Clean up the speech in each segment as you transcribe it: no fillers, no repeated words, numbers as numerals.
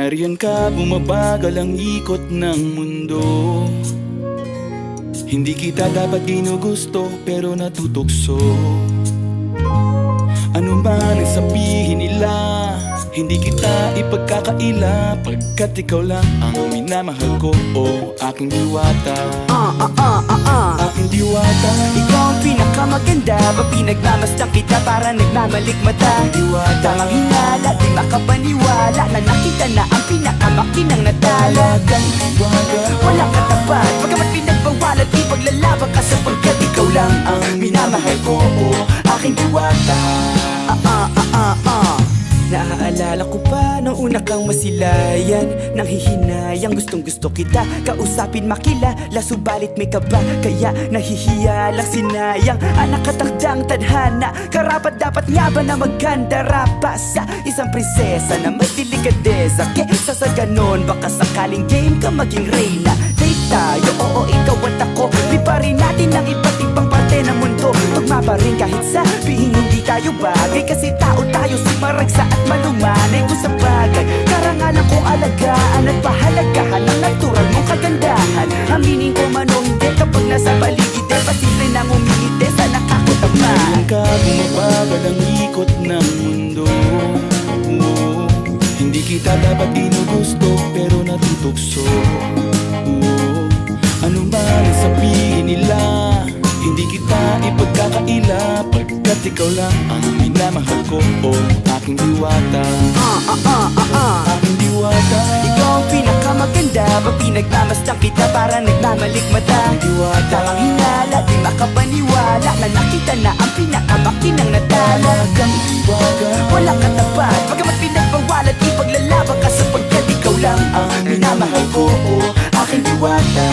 nariyan ka, bumabagal ang ikot ng mundo. Hindi kita dapat ginugusto, pero natutukso. Ano man ang sabihin nila, hindi kita ipagkakaila, pagkat ikaw lang ang minamahal ko, o aking diwata. Aking diwata. Ikaw ang pinakamaganda, pag pinagmamasdan kita para nagmamalikmata. Diwata. Tamang hinala, di makapaniwala na nakita na ang pinakamakinang natala. Talagang diwata. Walang katapat, pagkamat pinagbawalan, di paglalaban ka sapagkat ikaw lang ang minamahal ko, o aking diwata. Naaalala ko pa nung una kang masilayan, nang hihinayang gustong gusto kita kausapin, makilala, subalit may kaba, kaya nahihiya lang sinayang ang nakatakdang tadhana. Karapat dapat nga ba na maganda rapa sa isang prinsesa na may delikadesa? Kesa sa ganon, baka sakaling game ka maging reyna. Date tayo, oo ikaw at ako, liparin natin ang iba't ibang parte ng mundo. Tugma pa rin kahit sabihin hindi tayo bagay, kasi tao tayo, sumaragsa at malumanay. Kung sa bagay, karangalan kong alagaan at pahalagahan ang natural mong kagandahan. Aminin ko man o hindi, kapag nasa paligid pasimple nang umingiti sa nakakutama. Nariyan ka, bumabagal ang ikot ng mundo. Hindi kita dapat ginugusto, pero natutukso. Ano man ang sabihin nila, hindi kita ipagkakaila, pagkat ikaw lang ang minamahal ko, o aking diwata. Aking diwata. Ikaw ang pinakamaganda, pag pinagmamasdan kita para nagmamalikmata. Diwata. Tamang hinala, di makapaniwala na nakita na ang pinakamakinang natala. Talagang diwata. Walang katapat, pagkamat pinagbawalan, di paglalaban ka sapagkat ikaw lang ang minamahal ko, o aking diwata.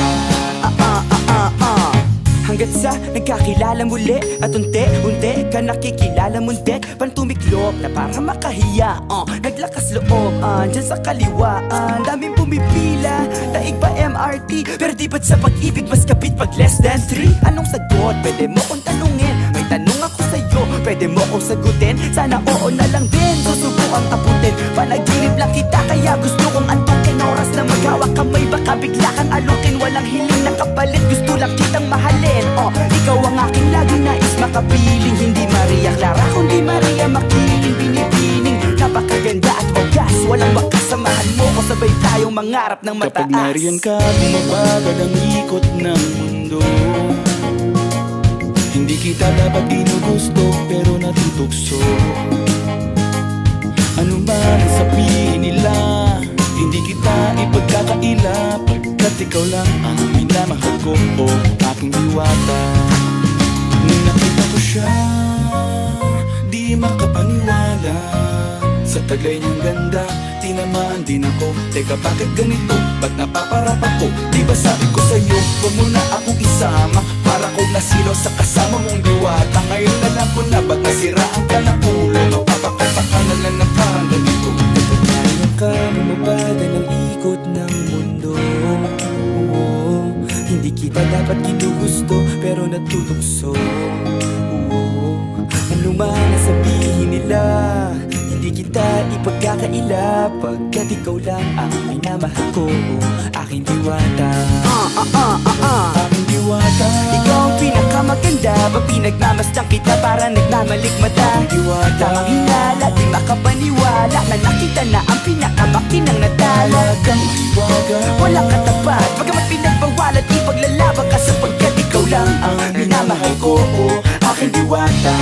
Hanggat sa nagkakilala muli at unti-unti ka nakikilala muntik, pantumiklop na para makahiya. Naglakas loob dyan sa kaliwaan, daming pumipila, daig pa MRT, pero di ba't sa pag-ibig mas kapit pag less than 3? Anong sagot? Pwede mo kong tanungin, may tanong ako sa'yo, pwede mo kong sagutin, sana oo na lang din, susubukang abutin. Panaginip lang kita, kaya gusto kong antukin, oras na maghawak kamay, baka bigla kang alukin. Walang hiling na kapalit, gusto lang kitang mahalin. Ikaw ang aking lagi nais makapiling, hindi Maria Clara kundi Maria Makiling. Binibining, napakaganda at ogas, walang bakas, samahan mo ko, sabay tayong mangarap ng mataas. Kapag nariyan ka, bumabagal ang ikot ng mundo. Hindi kita dapat ginugusto, pero natutukso. Ano man ang sabihin nila, hindi kita ipagkakaila, pagkat ikaw lang ang minamahal ko, o aking diwata. Nung nakita ko siya, di makapaniwala, sa taglay niyang ganda, tinamaan din ako. Teka, bakit ganito? Ba't napaparap ako? Di ba sabi ko sa'yo, huwag mo na akong isama, para kong nasilaw sa kasama mong diwata. Ngayon alam ko na, ba't nasiraan ka ng ulo? Mapapakapakanan na ng parang ganito. Nariyan ka, bumabada ng ikot ng mundo. Hindi kita dapat ginugusto, pero natutukso. Ano man ang sabihin nila, hindi kita ipagkakaila, pagkat ikaw lang ang minamahal ko, aking diwata. Aking diwata. Ikaw ang pinakamaganda, pag pinagmamasdan kita para nagmamalikmata. Diwata. Tamang hinala, di makapaniwala na nakita na ang pinakamakinang natala. Talagang diwata. Walang katapat, pagkamat pinagbawalan, di paglalaban ka sapagkat ikaw lang ang minamahal ko, o aking diwata.